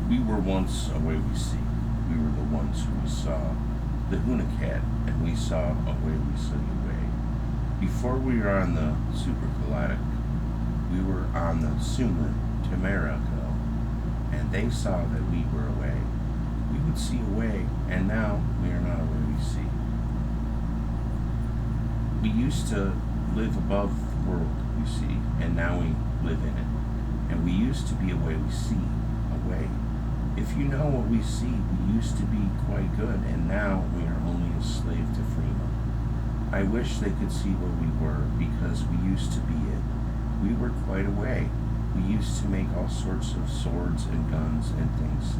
We were once a way we see. We were the ones who saw the Hunacat, and we saw a way we see a way. Before we were on the Supergalactic, we were on the Sumer Temerico, and they saw that we were away. We would see a way, and now we are not a way we see. We used to live above the world, you see, and now we live in it. And we used to be a way we see, a way. If you know what we see, we used to be quite good, and now we are only a slave to freedom. I wish they could see where we were, because we used to be it. We were quite a way. We used to make all sorts of swords and guns and things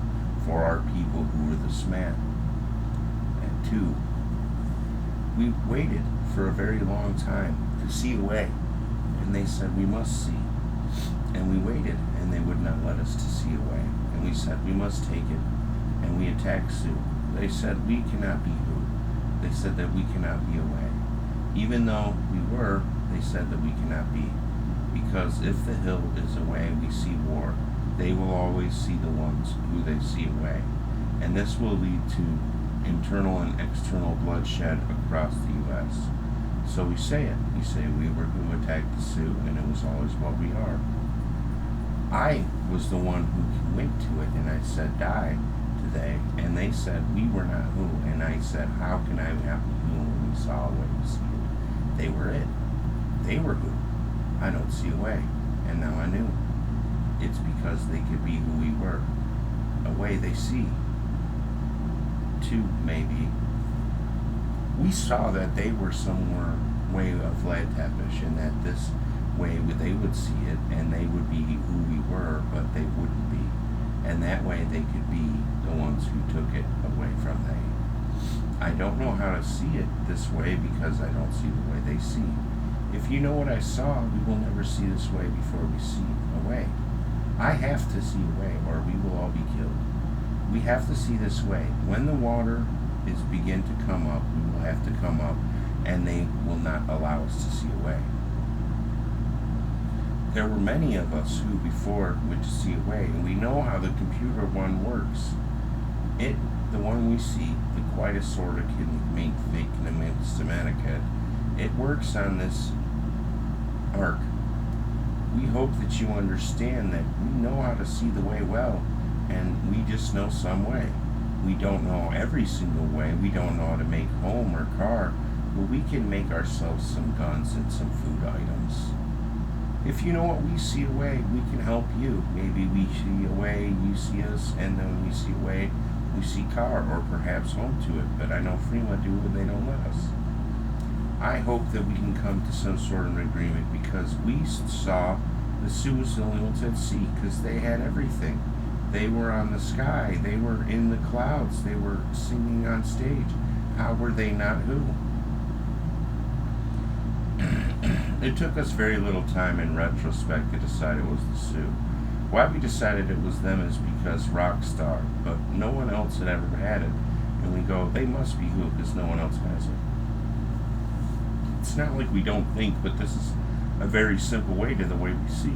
for our people who were the smart. And two, we waited for a very long time to see a way, and they said we must see. And we waited, and they would not let us to see a way. And we said we must take it, and we attacked Sioux. They said we cannot be who. They said that we cannot be a way. Even though we were, they said that we cannot be. Because if the hill is a way we see war, they will always see the ones who they see away. And this will lead to internal and external bloodshed across the U.S. So we say it. We say we were who attacked the Sioux, and it was always what we are. I was the one who went to it, and I said, die today. And they said, we were not who. And I said, how can I not be who when we saw a way to see it? They were it. They were who. I don't see a way. And now I knew. It's because they could be who we were. A way they see. Two, maybe. We saw that they were somewhere way of Vlad Tepish, and that this way they would see it, and they would be who we were, but they wouldn't be. And that way they could be the ones who took it away from they. I don't know how to see it this way because I don't see the way they see. If you know what I saw, we will never see this way before we see a way. I have to see a way, or we will all be killed. We have to see this way. When the water is begin to come up, we will have to come up, and they will not allow us to see a way. There were many of us who before went to see a way, and we know how the computer one works. The one we see, the quietest sort of can make fake semantic, it works on this arc. We hope that you understand that we know how to see the way well, and we just know some way. We don't know every single way. We don't know how to make home or car, but we can make ourselves some guns and some food items. If you know what we see a way, we can help you. Maybe we see a way, you see us, and then we see a way, we see car, or perhaps home to it. But I know Fremont do it, they don't let us. I hope that we can come to some sort of agreement, because we saw the Sioux was the only ones at sea, because they had everything. They were on the sky, they were in the clouds, they were singing on stage. How were they not who? It took us very little time in retrospect to decide it was the Sioux. Why we decided it was them is because Rockstar, but no one else had ever had it. And we go, they must be who, because no one else has it. It's not like we don't think, but this is a very simple way to the way we see.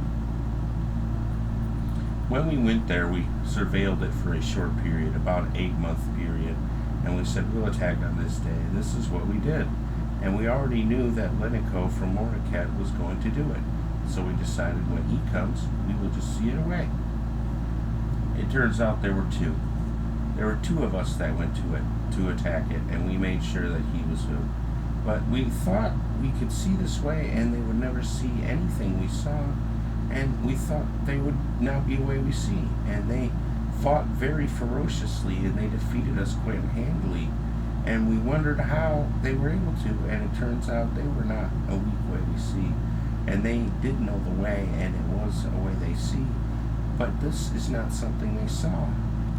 When we went there, we surveilled it for a short period, about an 8-month period, and we said, we'll attack on this day. This is what we did. And we already knew that Lenico from Mordecai was going to do it. So we decided when he comes, we will just see it away. It turns out there were two. There were two of us that went to it to attack it, and we made sure that he was who. But we thought we could see this way, and they would never see anything we saw, and we thought they would not be a way we see. And they fought very ferociously, and they defeated us quite handily. And we wondered how they were able to, and it turns out they were not a weak way we see. And they did know the way, and it was a way they see. But this is not something they saw.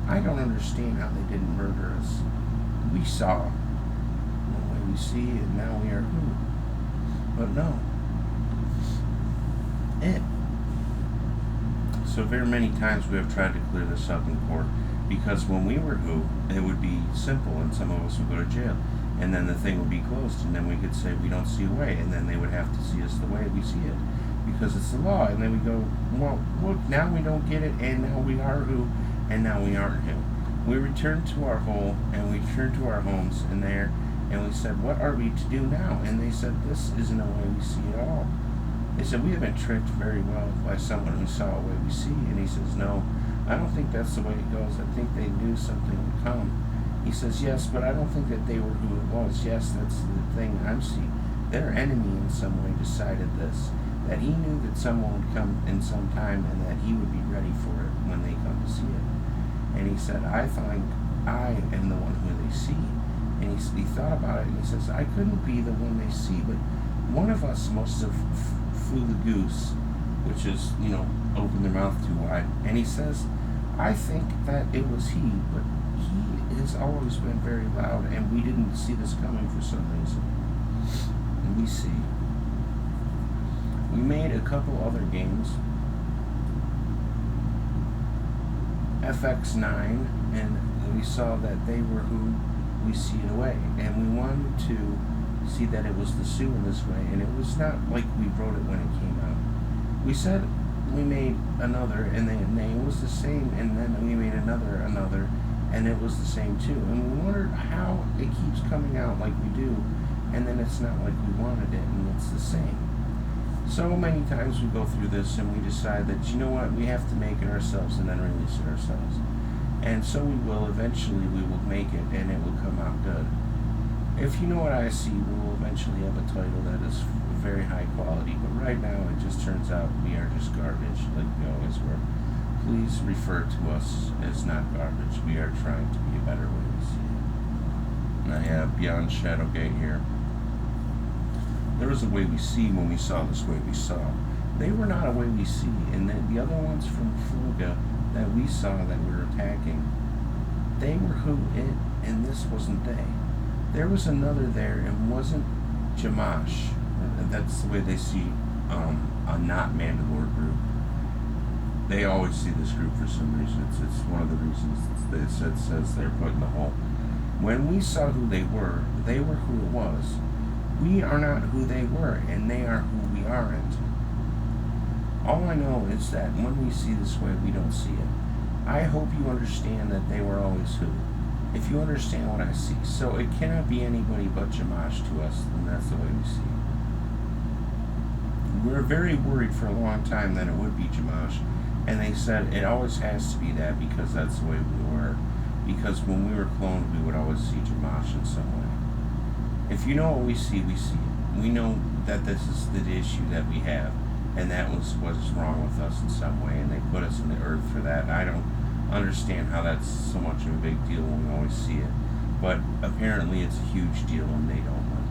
I don't understand how they didn't murder us. We saw the way we see, and now we are who? But no. It. So very many times we have tried to clear this up in court, because when we were who, it would be simple, and some of us would go to jail, and then the thing would be closed, and then we could say we don't see a way, and then they would have to see us the way we see it, because it's the law. And then we go, well, look, now we don't get it, and now we are who, and now we aren't him. We returned to our hole, and we returned to our homes, and we said, what are we to do now? And they said, this isn't a way we see at all. They said, we have been tricked very well by someone who saw a way we see. And he says, no, I don't think that's the way it goes. I think they knew something would come. He says, yes, but I don't think that they were who it was. Yes, that's the thing I'm seeing. Their enemy in some way decided this, that he knew that someone would come in some time and that he would be ready for it when they come to see it. And he said, I find I am the one who they see. And he thought about it, and he says, I couldn't be the one they see, but one of us must have flew the goose, which is, open their mouth too wide. And he says, I think that it was he, but he has always been very loud, and we didn't see this coming for some reason. And we see. We made a couple other games. FX9, and we saw that they were who we see it away. And we wanted to see that it was the Sioux in this way, and it was not like we wrote it when it came out. We said we made another, and it was the same, and then we made another, and it was the same too. And we wondered how it keeps coming out like we do, and then it's not like we wanted it, and it's the same. So many times we go through this, and we decide that, we have to make it ourselves and then release it ourselves. And so we will. Eventually we will make it, and it will come out good. If you know what I see, we will eventually have a title that is very high quality, but right now it just turns out we are just garbage, like we always were. Please refer to us as not garbage. We are trying to be a better way to see it. And I have Beyond Shadowgate here. There was a way we see when we saw this way we saw. They were not a way we see, and then the other ones from Fuga that we saw that we were attacking, they were who it, and this wasn't they. There was another there, and wasn't Jamash. That's the way they see a not Mandalore group. They always see this group for some reason. It's one of the reasons it says they're put in the hole. When we saw who they were who it was. We are not who they were, and they are who we aren't. All I know is that when we see this way, we don't see it. I hope you understand that they were always who. If you understand what I see. So it cannot be anybody but Jamash to us, and that's the way we see it. We were very worried for a long time that it would be Jamash, and they said it always has to be that because that's the way we were. Because when we were cloned, we would always see Jamash in some way. If you know what we see it. We know that this is the issue that we have, and that was what is wrong with us in some way, and they put us in the earth for that. I don't understand how that's so much of a big deal when we always see it, but apparently it's a huge deal and they don't like